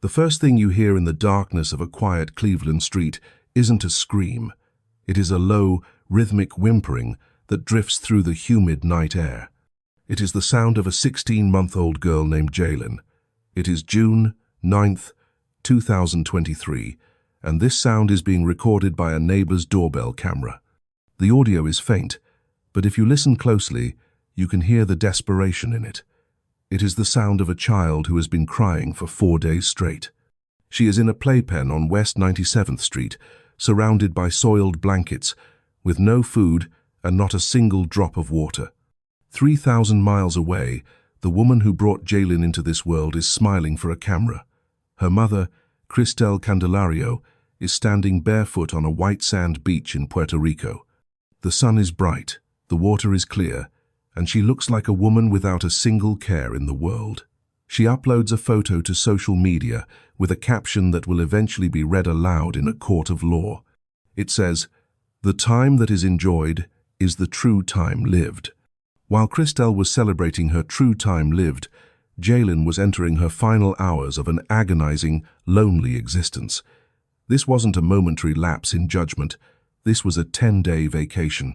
The first thing you hear in the darkness of a quiet Cleveland street isn't a scream. It is a low, rhythmic whimpering that drifts through the humid night air. It is the sound of a 16-month-old girl named Jalen. It is June 9th, 2023, and this sound is being recorded by a neighbor's doorbell camera. The audio is faint, but if you listen closely, you can hear the desperation in it. It is the sound of a child who has been crying for 4 days straight. She is in a playpen on West 97th Street, surrounded by soiled blankets, with no food and not a single drop of water. 3,000 miles away, the woman who brought Jalen into this world is smiling for a camera. Her mother, Jalen Candelario, is standing barefoot on a white sand beach in Puerto Rico. The sun is bright, the water is clear, and she looks like a woman without a single care in the world. She uploads a photo to social media with a caption that will eventually be read aloud in a court of law. It says, "The time that is enjoyed is the true time lived." While Jalen was celebrating her true time lived, Jalen was entering her final hours of an agonizing, lonely existence. This wasn't a momentary lapse in judgment. This was a 10-day vacation.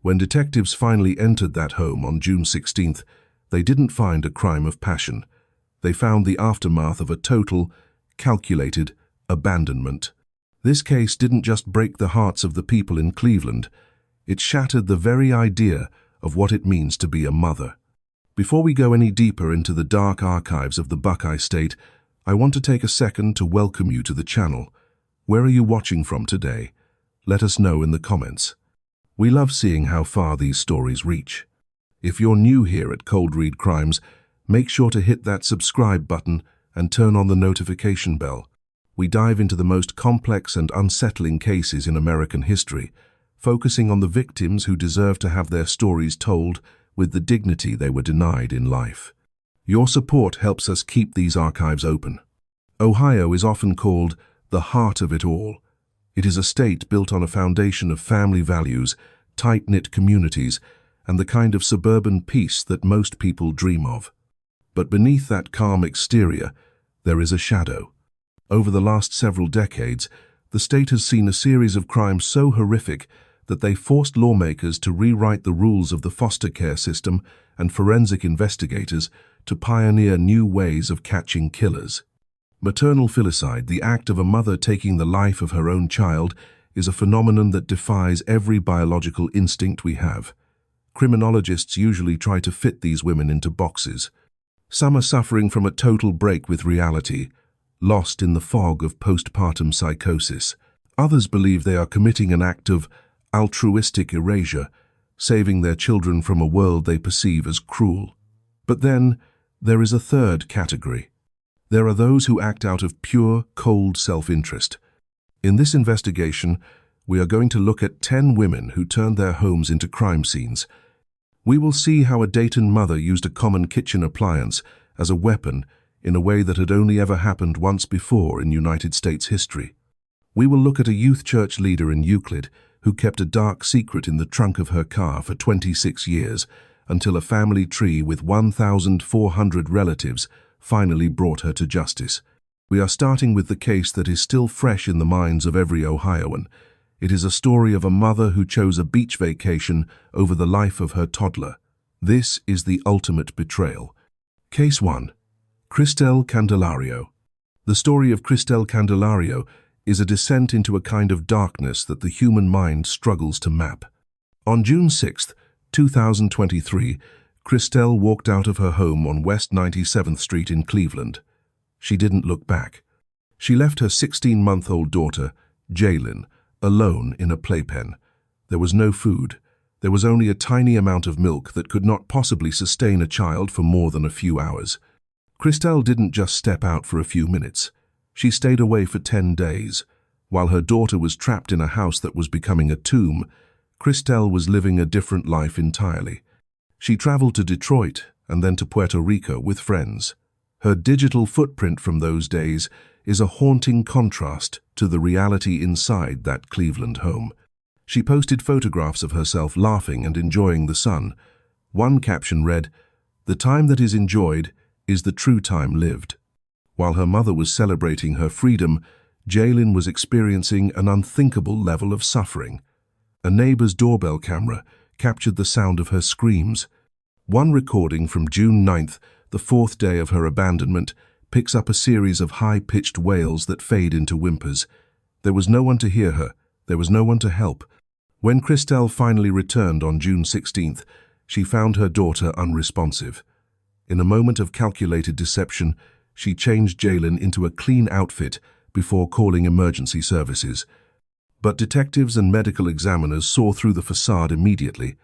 When detectives finally entered that home on June 16th, they didn't find a crime of passion. They found the aftermath of a total, calculated abandonment. This case didn't just break the hearts of the people in Cleveland. It shattered the very idea of what it means to be a mother. Before we go any deeper into the dark archives of the Buckeye State, I want to take a second to welcome you to the channel. Where are you watching from today? Let us know in the comments. We love seeing how far these stories reach. If you're new here at Cold Read Crimes, make sure to hit that subscribe button and turn on the notification bell. We dive into the most complex and unsettling cases in American history, focusing on the victims who deserve to have their stories told with the dignity they were denied in life. Your support helps us keep these archives open. Ohio is often called the heart of it all. It is a state built on a foundation of family values, tight-knit communities, and the kind of suburban peace that most people dream of. But beneath that calm exterior, there is a shadow. Over the last several decades, the state has seen a series of crimes so horrific that they forced lawmakers to rewrite the rules of the foster care system and forensic investigators to pioneer new ways of catching killers. Maternal filicide, the act of a mother taking the life of her own child, is a phenomenon that defies every biological instinct we have. Criminologists usually try to fit these women into boxes. Some are suffering from a total break with reality, lost in the fog of postpartum psychosis. Others believe they are committing an act of altruistic erasure, saving their children from a world they perceive as cruel. But then, there is a third category. There are those who act out of pure, cold self-interest. In this investigation, we are going to look at 10 women who turned their homes into crime scenes. We will see how a Dayton mother used a common kitchen appliance as a weapon in a way that had only ever happened once before in United States history. We will look at a youth church leader in Euclid who kept a dark secret in the trunk of her car for 26 years until a family tree with 1,400 relatives finally brought her to justice. We are starting with the case that is still fresh in the minds of every Ohioan. It is a story of a mother who chose a beach vacation over the life of her toddler. This is the ultimate betrayal. Case 1. Jalen Candelario. The story of Jalen Candelario is a descent into a kind of darkness that the human mind struggles to map. On June 6, 2023, Jalen walked out of her home on West 97th Street in Cleveland. She didn't look back. She left her 16-month-old daughter, Jalen, alone in a playpen. There was no food. There was only a tiny amount of milk that could not possibly sustain a child for more than a few hours. Jalen didn't just step out for a few minutes. She stayed away for 10 days. While her daughter was trapped in a house that was becoming a tomb, Jalen was living a different life entirely. She traveled to Detroit and then to Puerto Rico with friends. Her digital footprint from those days is a haunting contrast to the reality inside that Cleveland home. She posted photographs of herself laughing and enjoying the sun. One caption read, "The time that is enjoyed is the true time lived." While her mother was celebrating her freedom, Jalen was experiencing an unthinkable level of suffering. A neighbor's doorbell camera captured the sound of her screams. One recording from June 9th, the fourth day of her abandonment, picks up a series of high-pitched wails that fade into whimpers. There was no one to hear her. There was no one to help. When Christelle finally returned on June 16th, she found her daughter unresponsive. In a moment of calculated deception, she changed Jalen into a clean outfit before calling emergency services. But detectives and medical examiners saw through the facade immediately.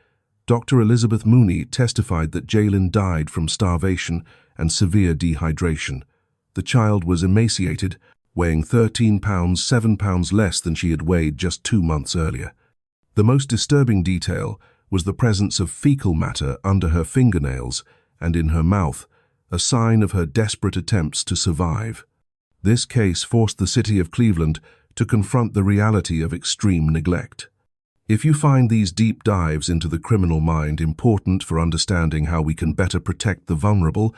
Dr. Elizabeth Mooney testified that Jalen died from starvation and severe dehydration. The child was emaciated, weighing 13 pounds, 7 pounds less than she had weighed just 2 months earlier. The most disturbing detail was the presence of fecal matter under her fingernails and in her mouth, a sign of her desperate attempts to survive. This case forced the city of Cleveland to confront the reality of extreme neglect. If you find these deep dives into the criminal mind important for understanding how we can better protect the vulnerable,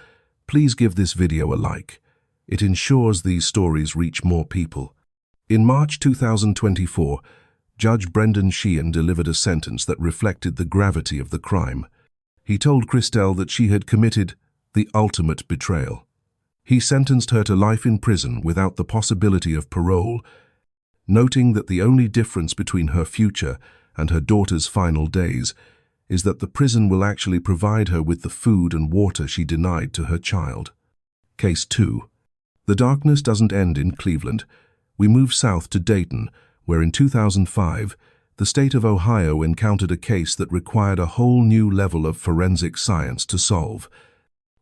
please give this video a like. It ensures these stories reach more people. In March 2024, Judge Brendan Sheehan delivered a sentence that reflected the gravity of the crime. He told Christelle that she had committed the ultimate betrayal. He sentenced her to life in prison without the possibility of parole, noting that the only difference between her future and her daughter's final days is that the prison will actually provide her with the food and water she denied to her child. Case 2. The darkness doesn't end in Cleveland. We move south to Dayton, where in 2005, the state of Ohio encountered a case that required a whole new level of forensic science to solve.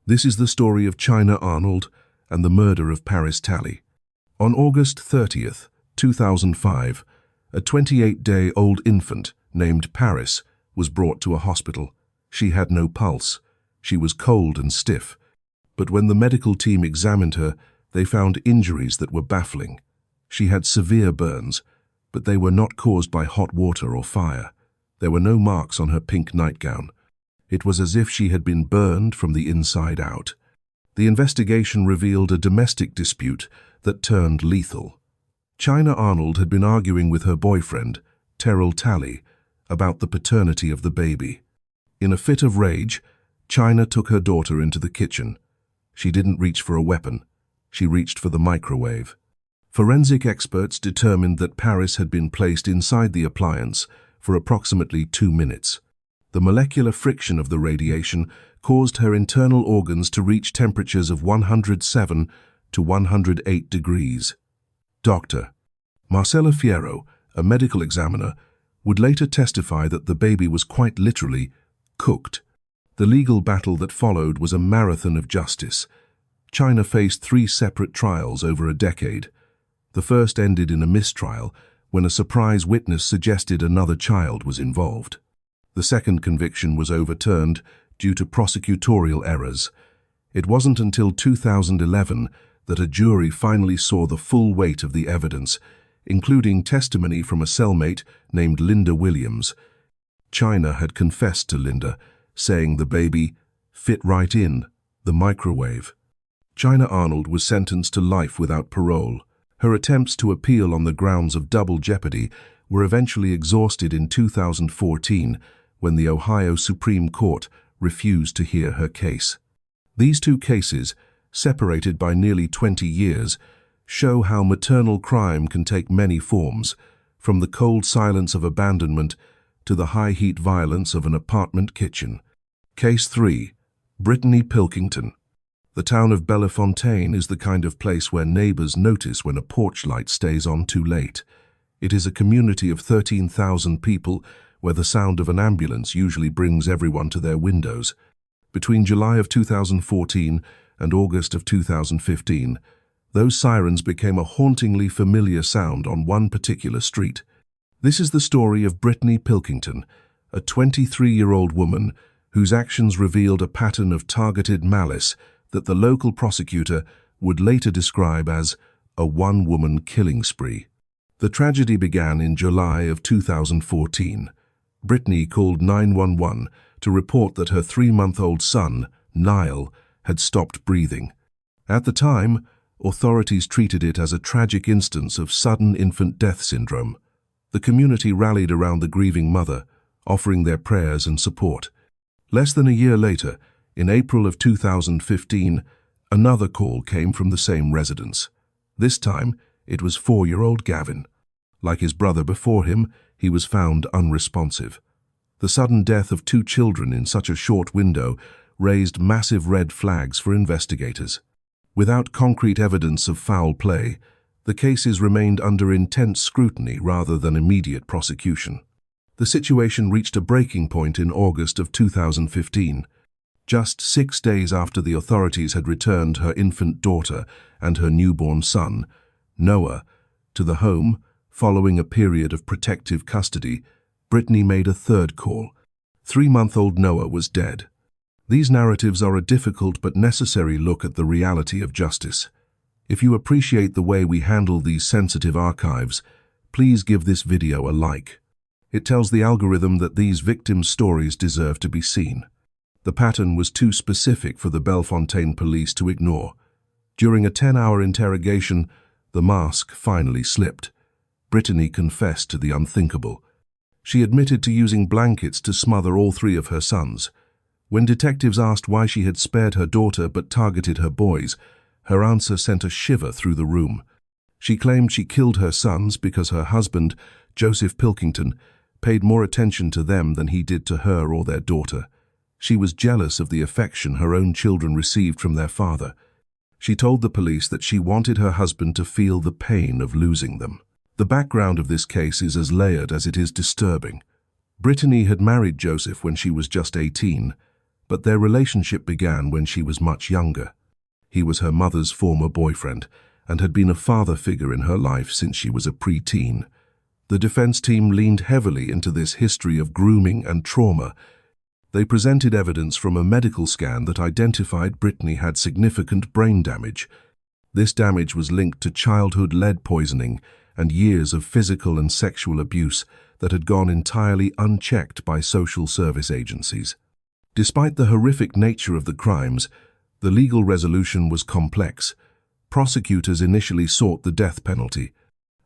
This is the story of China Arnold and the murder of Paris Talley. On August 30th, 2005, a 28-day-old infant named Paris was brought to a hospital. She had no pulse. She was cold and stiff. But when the medical team examined her, they found injuries that were baffling. She had severe burns, but they were not caused by hot water or fire. There were no marks on her pink nightgown. It was as if she had been burned from the inside out. The investigation revealed a domestic dispute that turned lethal. China Arnold had been arguing with her boyfriend, Terrell Talley, about the paternity of the baby. In a fit of rage, China took her daughter into the kitchen. She didn't reach for a weapon. She reached for the microwave. Forensic experts determined that Paris had been placed inside the appliance for approximately 2 minutes. The molecular friction of the radiation caused her internal organs to reach temperatures of 107 to 108 degrees. Dr. Marcela Fierro, a medical examiner, would later testify that the baby was quite literally cooked. The legal battle that followed was a marathon of justice. China faced 3 separate trials over a decade. The first ended in a mistrial when a surprise witness suggested another child was involved. The second conviction was overturned due to prosecutorial errors. It wasn't until 2011 that a jury finally saw the full weight of the evidence, including testimony from a cellmate named Linda Williams. China had confessed to Linda, saying the baby fit right in the microwave. China Arnold was sentenced to life without parole. Her attempts to appeal on the grounds of double jeopardy were eventually exhausted in 2014 when the Ohio Supreme Court refused to hear her case. These 2 cases, separated by nearly 20 years, show how maternal crime can take many forms, from the cold silence of abandonment to the high-heat violence of an apartment kitchen. Case 3. Brittany Pilkington. The town of Bellefontaine is the kind of place where neighbors notice when a porch light stays on too late. It is a community of 13,000 people where the sound of an ambulance usually brings everyone to their windows. Between July of 2014 and August of 2015, those sirens became a hauntingly familiar sound on one particular street. This is the story of Brittany Pilkington, a 23-year-old woman whose actions revealed a pattern of targeted malice that the local prosecutor would later describe as a one-woman killing spree. The tragedy began in July of 2014. Brittany called 911 to report that her 3-month-old son, Niall, had stopped breathing. At the time, authorities treated it as a tragic instance of sudden infant death syndrome. The community rallied around the grieving mother, offering their prayers and support. Less than a year later, in April of 2015, another call came from the same residence. This time, it was 4-year-old Gavin. Like his brother before him, he was found unresponsive. The sudden death of 2 children in such a short window raised massive red flags for investigators. Without concrete evidence of foul play, the cases remained under intense scrutiny rather than immediate prosecution. The situation reached a breaking point in August of 2015. Just 6 days after the authorities had returned her infant daughter and her newborn son, Noah, to the home, following a period of protective custody, Brittany made a third call. 3-month-old Noah was dead. These narratives are a difficult but necessary look at the reality of justice. If you appreciate the way we handle these sensitive archives, please give this video a like. It tells the algorithm that these victims' stories deserve to be seen. The pattern was too specific for the Bellefontaine police to ignore. During a 10-hour interrogation, the mask finally slipped. Brittany confessed to the unthinkable. She admitted to using blankets to smother all 3 of her sons. When detectives asked why she had spared her daughter but targeted her boys, her answer sent a shiver through the room. She claimed she killed her sons because her husband, Joseph Pilkington, paid more attention to them than he did to her or their daughter. She was jealous of the affection her own children received from their father. She told the police that she wanted her husband to feel the pain of losing them. The background of this case is as layered as it is disturbing. Brittany had married Joseph when she was just 18, but their relationship began when she was much younger. He was her mother's former boyfriend and had been a father figure in her life since she was a preteen. The defense team leaned heavily into this history of grooming and trauma. They presented evidence from a medical scan that identified Brittany had significant brain damage. This damage was linked to childhood lead poisoning and years of physical and sexual abuse that had gone entirely unchecked by social service agencies. Despite the horrific nature of the crimes, the legal resolution was complex. Prosecutors initially sought the death penalty.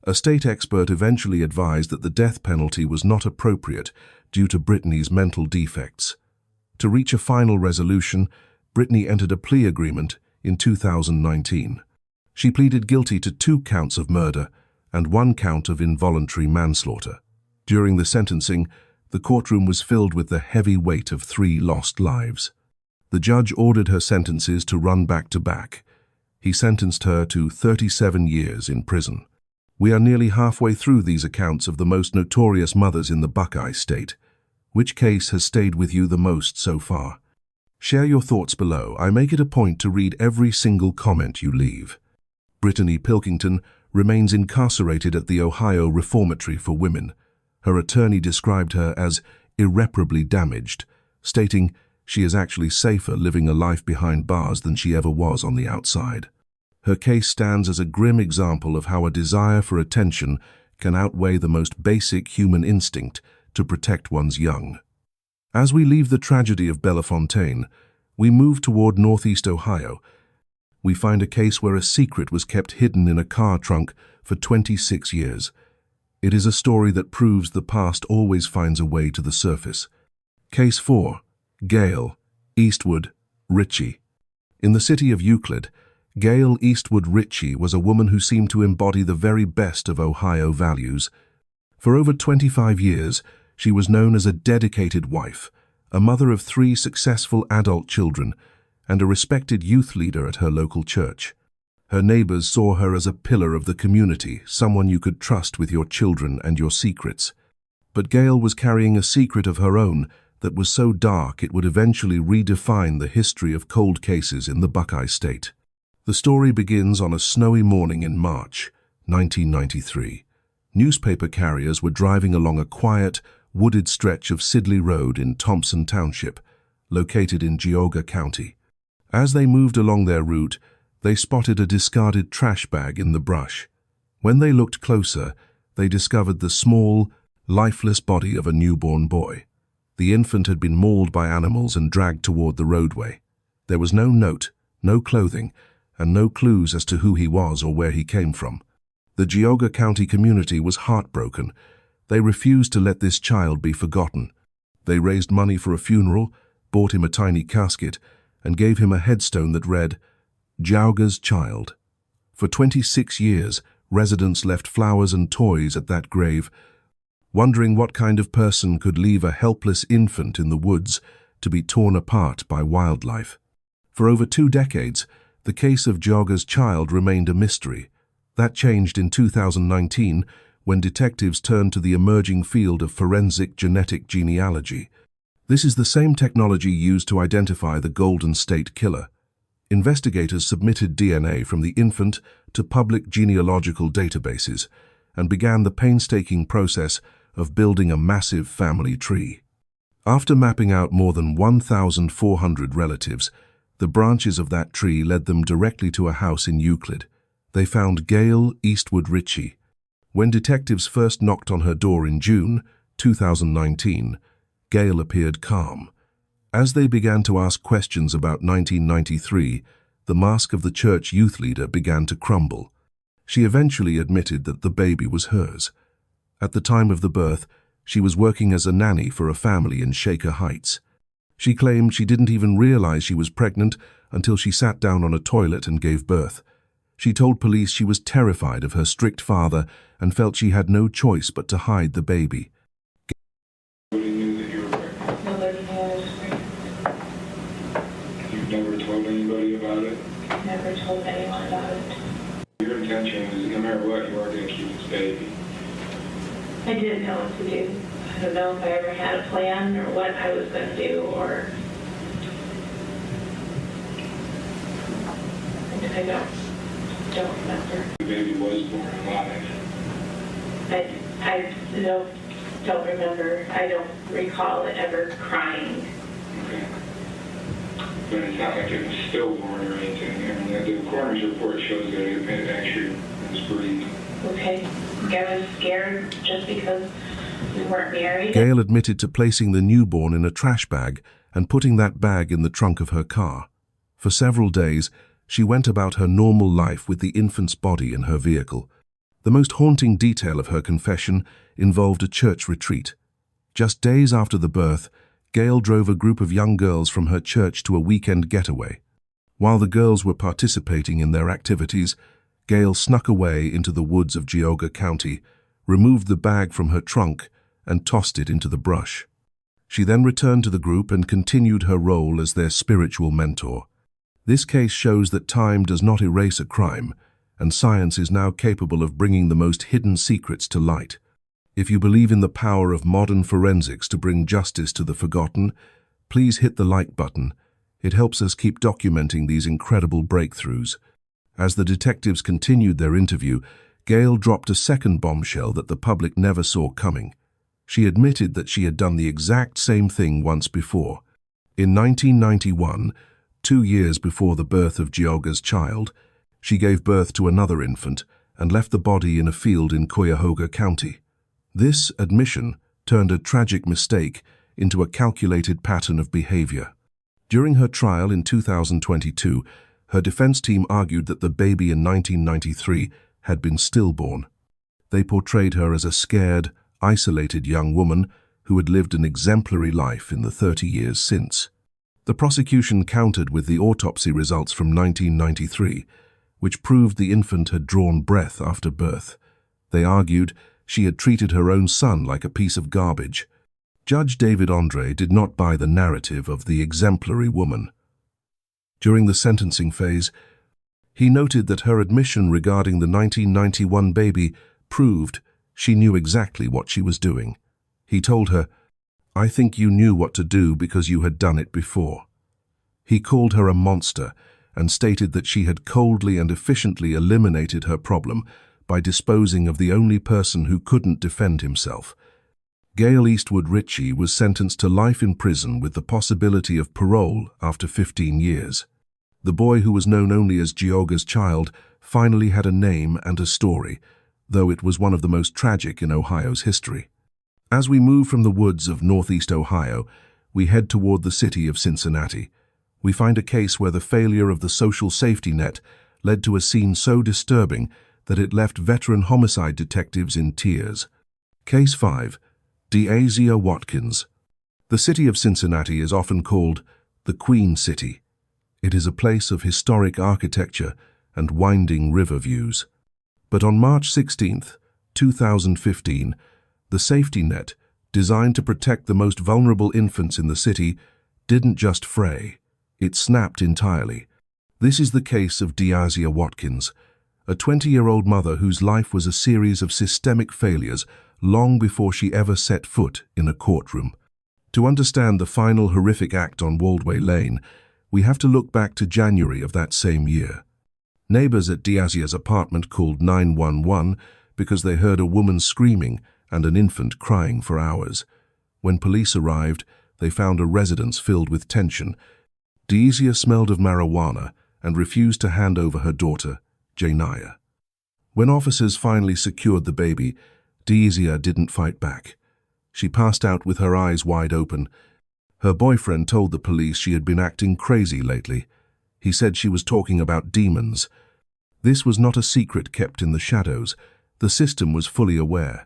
A state expert eventually advised that the death penalty was not appropriate due to Brittany's mental defects. To reach a final resolution, Brittany entered a plea agreement in 2019. She pleaded guilty to 2 counts of murder and 1 count of involuntary manslaughter. During the sentencing, the courtroom was filled with the heavy weight of 3 lost lives. The judge ordered her sentences to run back to back. He sentenced her to 37 years in prison. We are nearly halfway through these accounts of the most notorious mothers in the Buckeye State. Which case has stayed with you the most so far? Share your thoughts below. I make it a point to read every single comment you leave. Brittany Pilkington remains incarcerated at the Ohio Reformatory for Women. Her attorney described her as irreparably damaged, stating she is actually safer living a life behind bars than she ever was on the outside. Her case stands as a grim example of how a desire for attention can outweigh the most basic human instinct to protect one's young. As we leave the tragedy of Bellefontaine, we move toward Northeast Ohio. We find a case where a secret was kept hidden in a car trunk for 26 years. It is a story that proves the past always finds a way to the surface. Case 4. Gail Eastwood Richie. In the city of Euclid, Gail Eastwood Richie was a woman who seemed to embody the very best of Ohio values. For over 25 years, she was known as a dedicated wife, a mother of 3 successful adult children, and a respected youth leader at her local church. Her neighbors saw her as a pillar of the community, someone you could trust with your children and your secrets. But Gail was carrying a secret of her own that was so dark it would eventually redefine the history of cold cases in the Buckeye State. The story begins on a snowy morning in March 1993. Newspaper carriers were driving along a quiet, wooded stretch of Sidley Road in Thompson Township, located in Geauga County. As they moved along their route, they spotted a discarded trash bag in the brush. When they looked closer, they discovered the small, lifeless body of a newborn boy. The infant had been mauled by animals and dragged toward the roadway. There was no note, no clothing, and no clues as to who he was or where he came from. The Geauga County community was heartbroken. They refused to let this child be forgotten. They raised money for a funeral, bought him a tiny casket, and gave him a headstone that read, "Geauga's Child." For 26 years, residents left flowers and toys at that grave, wondering what kind of person could leave a helpless infant in the woods to be torn apart by wildlife. For over 2 decades, the case of Geauga's Child remained a mystery. That changed in 2019 when detectives turned to the emerging field of forensic genetic genealogy. This is the same technology used to identify the Golden State Killer. Investigators submitted DNA from the infant to public genealogical databases and began the painstaking process of building a massive family tree. After mapping out more than 1,400 relatives, the branches of that tree led them directly to a house in Euclid. They found Gail Eastwood Richie. When detectives first knocked on her door in June 2019, Gail appeared calm. As they began to ask questions about 1993, the mask of the church youth leader began to crumble. She eventually admitted that the baby was hers. At the time of the birth, she was working as a nanny for a family in Shaker Heights. She claimed she didn't even realize she was pregnant until she sat down on a toilet and gave birth. She told police she was terrified of her strict father and felt she had no choice but to hide the baby. Nobody knew that you were pregnant? Nobody knew I was pregnant. You've never told anybody about it? Never told anyone about it. Your intention is, no matter what, you are going to keep this baby. I didn't know what to do. I don't know if I ever had a plan or what I was going to do, or I don't remember. The baby was born alive. I don't remember. I don't recall it ever crying. Okay. But it's not like it was stillborn or anything. I mean, the coroner's report shows that it actually was breathed. Okay. I was scared just because we weren't married. Gail admitted to placing the newborn in a trash bag and putting that bag in the trunk of her car. For several days, she went about her normal life with the infant's body in her vehicle. The most haunting detail of her confession involved a church retreat. Just days after the birth, Gail drove a group of young girls from her church to a weekend getaway. While the girls were participating in their activities, Gail snuck away into the woods of Geauga County, removed the bag from her trunk, and tossed it into the brush. She then returned to the group and continued her role as their spiritual mentor. This case shows that time does not erase a crime, and science is now capable of bringing the most hidden secrets to light. If you believe in the power of modern forensics to bring justice to the forgotten, please hit the like button. It helps us keep documenting these incredible breakthroughs. As the detectives continued their interview, Gail dropped a second bombshell that the public never saw coming. She admitted that she had done the exact same thing once before. In 1991, 2 years before the birth of Geauga's child, she gave birth to another infant and left the body in a field in Cuyahoga County. This admission turned a tragic mistake into a calculated pattern of behavior. During her trial in 2022, her defense team argued that the baby in 1993 had been stillborn. They portrayed her as a scared, isolated young woman who had lived an exemplary life in the 30 years since. The prosecution countered with the autopsy results from 1993, which proved the infant had drawn breath after birth. They argued she had treated her own son like a piece of garbage. Judge David Andre did not buy the narrative of the exemplary woman. During the sentencing phase, he noted that her admission regarding the 1991 baby proved she knew exactly what she was doing. He told her, "I think you knew what to do because you had done it before." He called her a monster and stated that she had coldly and efficiently eliminated her problem by disposing of the only person who couldn't defend himself. Gail Eastwood Richie was sentenced to life in prison with the possibility of parole after 15 years. The boy who was known only as Geauga's Child finally had a name and a story, though it was one of the most tragic in Ohio's history. As we move from the woods of northeast Ohio, we head toward the city of Cincinnati. We find a case where the failure of the social safety net led to a scene so disturbing that it left veteran homicide detectives in tears. Case 5. Deasia Watkins. The city of Cincinnati is often called the Queen City. It is a place of historic architecture and winding river views. But on March 16, 2015, the safety net, designed to protect the most vulnerable infants in the city, didn't just fray, it snapped entirely. This is the case of Deasia Watkins, a 20-year-old mother whose life was a series of systemic failures long before she ever set foot in a courtroom. To understand the final horrific act on Waldway Lane, we have to look back to January of that same year. Neighbors at Deasia's apartment called 911 because they heard a woman screaming and an infant crying for hours. When police arrived, they found a residence filled with tension. Deasia smelled of marijuana and refused to hand over her daughter, Janiyah. When officers finally secured the baby, Deasia didn't fight back. She passed out with her eyes wide open. Her boyfriend told the police she had been acting crazy lately. He said she was talking about demons. This was not a secret kept in the shadows. The system was fully aware.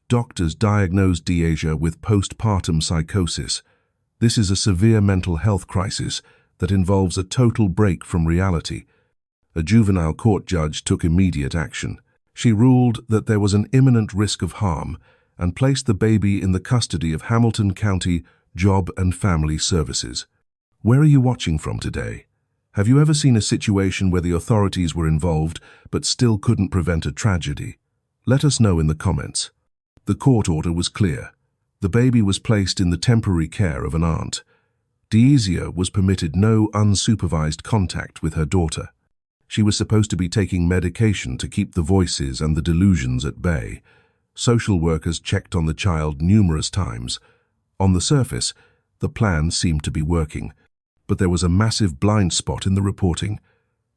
Doctors diagnosed Deasia with postpartum psychosis. This is a severe mental health crisis that involves a total break from reality. A juvenile court judge took immediate action. She ruled that there was an imminent risk of harm and placed the baby in the custody of Hamilton County Job and Family Services. Where are you watching from today? Have you ever seen a situation where the authorities were involved but still couldn't prevent a tragedy? Let us know in the comments. The court order was clear. The baby was placed in the temporary care of an aunt. Deasia was permitted no unsupervised contact with her daughter. She was supposed to be taking medication to keep the voices and the delusions at bay. Social workers checked on the child numerous times. On the surface, the plan seemed to be working, but there was a massive blind spot in the reporting.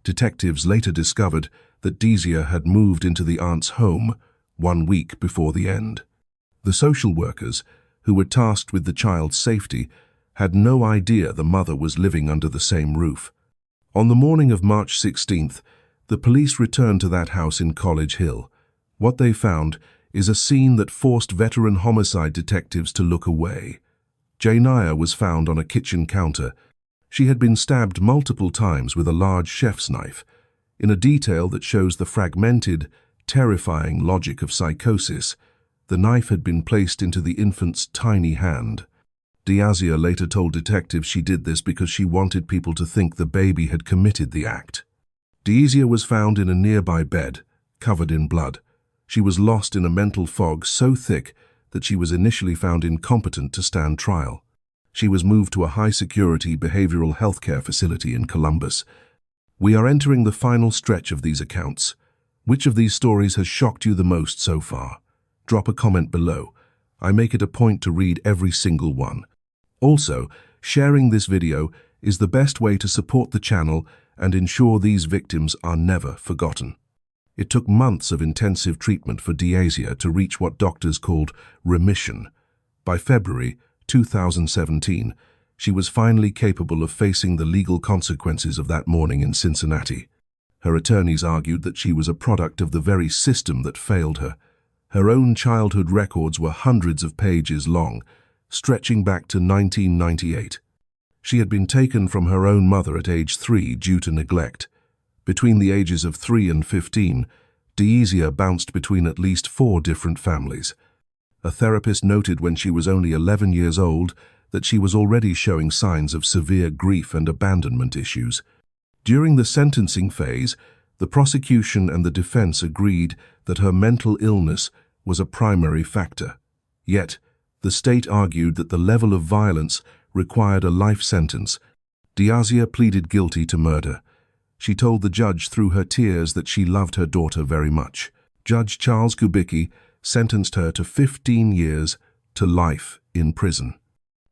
Detectives later discovered that Deasia had moved into the aunt's home 1 week before the end. The social workers, who were tasked with the child's safety, had no idea the mother was living under the same roof. On the morning of March 16th, the police returned to that house in College Hill. What they found is a scene that forced veteran homicide detectives to look away. Janiyah was found on a kitchen counter. She had been stabbed multiple times with a large chef's knife. In a detail that shows the fragmented, terrifying logic of psychosis, the knife had been placed into the infant's tiny hand. Deasia later told detectives she did this because she wanted people to think the baby had committed the act. Deasia was found in a nearby bed, covered in blood. She was lost in a mental fog so thick that she was initially found incompetent to stand trial. She was moved to a high-security behavioral health care facility in Columbus. We are entering the final stretch of these accounts. Which of these stories has shocked you the most so far? Drop a comment below. I make it a point to read every single one. Also, sharing this video is the best way to support the channel and ensure these victims are never forgotten. It took months of intensive treatment for Deasia to reach what doctors called remission. By February 2017, she was finally capable of facing the legal consequences of that morning in Cincinnati. Her attorneys argued that she was a product of the very system that failed her. Her own childhood records were hundreds of pages long, stretching back to 1998. She had been taken from her own mother at age 3 due to neglect. Between the ages of 3 and 15, Deasia bounced between at least 4 different families. A therapist noted when she was only 11 years old that she was already showing signs of severe grief and abandonment issues. During the sentencing phase, the prosecution and the defense agreed that her mental illness was a primary factor. Yet, the state argued that the level of violence required a life sentence. Deasia pleaded guilty to murder. She told the judge through her tears that she loved her daughter very much. Judge Charles Kubicki sentenced her to 15 years to life in prison.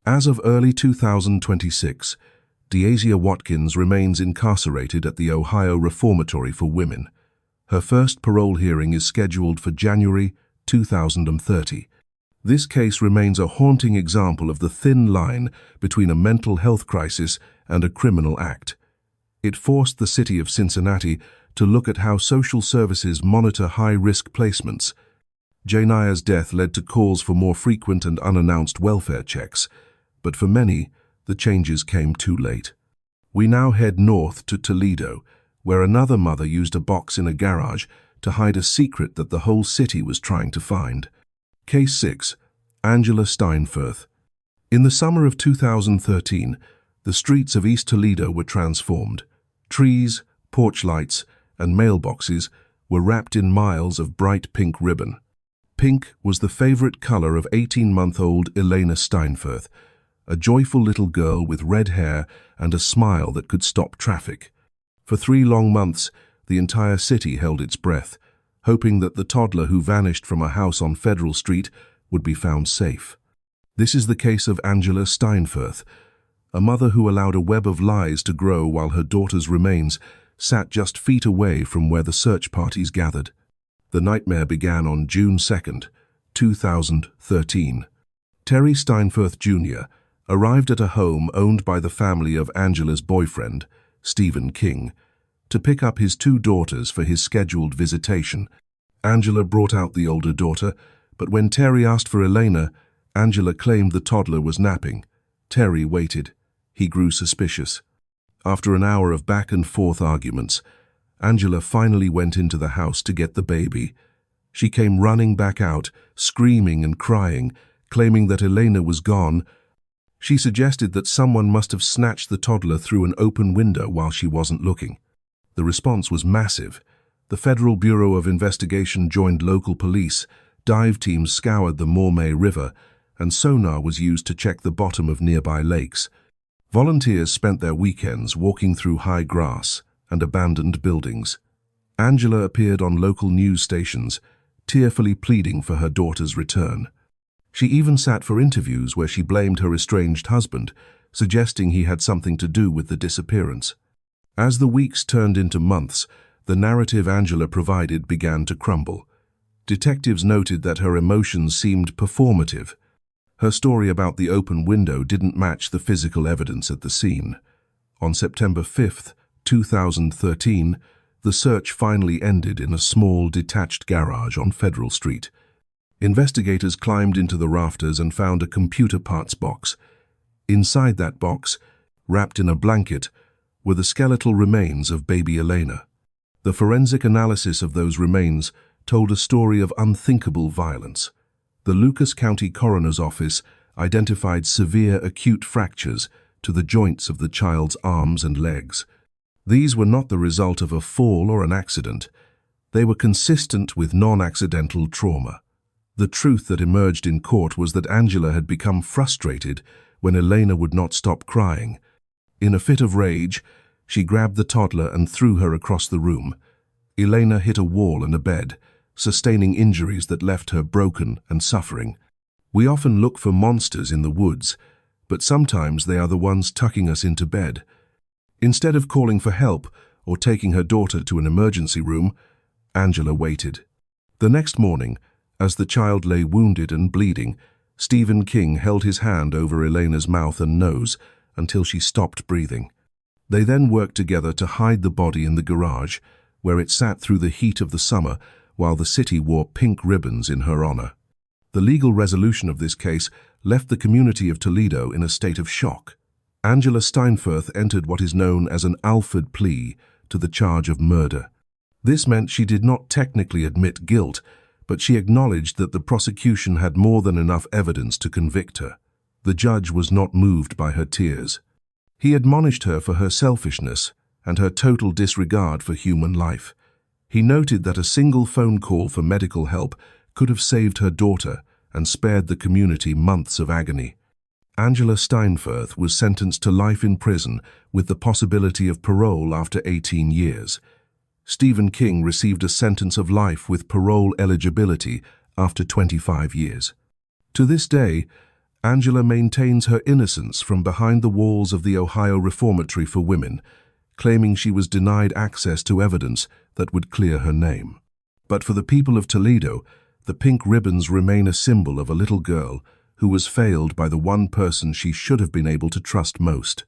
As of early 2026, Deasia Watkins remains incarcerated at the Ohio Reformatory for Women. Her first parole hearing is scheduled for January 2030. This case remains a haunting example of the thin line between a mental health crisis and a criminal act. It forced the city of Cincinnati to look at how social services monitor high-risk placements. Jania's death led to calls for more frequent and unannounced welfare checks, but for many, the changes came too late. We now head north to Toledo, where another mother used a box in a garage to hide a secret that the whole city was trying to find. Case 6. Angela Steinfurth. In the summer of 2013, the streets of East Toledo were transformed. Trees, porch lights, and mailboxes were wrapped in miles of bright pink ribbon. Pink was the favorite color of 18-month-old Elena Steinfurth, a joyful little girl with red hair and a smile that could stop traffic. For 3 long months, the entire city held its breath, hoping that the toddler who vanished from a house on Federal Street would be found safe. This is the case of Angela Steinfurth, a mother who allowed a web of lies to grow while her daughter's remains sat just feet away from where the search parties gathered. The nightmare began on June 2, 2013. Terry Steinfurth Jr. arrived at a home owned by the family of Angela's boyfriend, Stephen King, to pick up his 2 daughters for his scheduled visitation. Angela brought out the older daughter, but when Terry asked for Elena, Angela claimed the toddler was napping. Terry waited. He grew suspicious. After an hour of back-and-forth arguments, Angela finally went into the house to get the baby. She came running back out, screaming and crying, claiming that Elena was gone. She suggested that someone must have snatched the toddler through an open window while she wasn't looking. The response was massive. The Federal Bureau of Investigation joined local police, dive teams scoured the Mormay River, and sonar was used to check the bottom of nearby lakes. Volunteers spent their weekends walking through high grass and abandoned buildings. Angela appeared on local news stations, tearfully pleading for her daughter's return. She even sat for interviews where she blamed her estranged husband, suggesting he had something to do with the disappearance. As the weeks turned into months, the narrative Angela provided began to crumble. Detectives noted that her emotions seemed performative. Her story about the open window didn't match the physical evidence at the scene. On September 5, 2013, the search finally ended in a small, detached garage on Federal Street. Investigators climbed into the rafters and found a computer parts box. Inside that box, wrapped in a blanket, were the skeletal remains of baby Elena. The forensic analysis of those remains told a story of unthinkable violence. The Lucas County Coroner's Office identified severe acute fractures to the joints of the child's arms and legs. These were not the result of a fall or an accident. They were consistent with non-accidental trauma. The truth that emerged in court was that Angela had become frustrated when Elena would not stop crying. In a fit of rage, she grabbed the toddler and threw her across the room. Elena hit a wall and a bed, sustaining injuries that left her broken and suffering. We often look for monsters in the woods, but sometimes they are the ones tucking us into bed. Instead of calling for help or taking her daughter to an emergency room, Angela waited. The next morning, as the child lay wounded and bleeding, Stephen King held his hand over Elena's mouth and nose until she stopped breathing. They then worked together to hide the body in the garage, where it sat through the heat of the summer while the city wore pink ribbons in her honor. The legal resolution of this case left the community of Toledo in a state of shock. Angela Steinfurth entered what is known as an Alford plea to the charge of murder. This meant she did not technically admit guilt, but she acknowledged that the prosecution had more than enough evidence to convict her. The judge was not moved by her tears. He admonished her for her selfishness and her total disregard for human life. He noted that a single phone call for medical help could have saved her daughter and spared the community months of agony. Angela Steinfurth was sentenced to life in prison with the possibility of parole after 18 years. Stephen King received a sentence of life with parole eligibility after 25 years. To this day, Angela maintains her innocence from behind the walls of the Ohio Reformatory for Women, claiming she was denied access to evidence that would clear her name. But for the people of Toledo, the pink ribbons remain a symbol of a little girl who was failed by the one person she should have been able to trust most.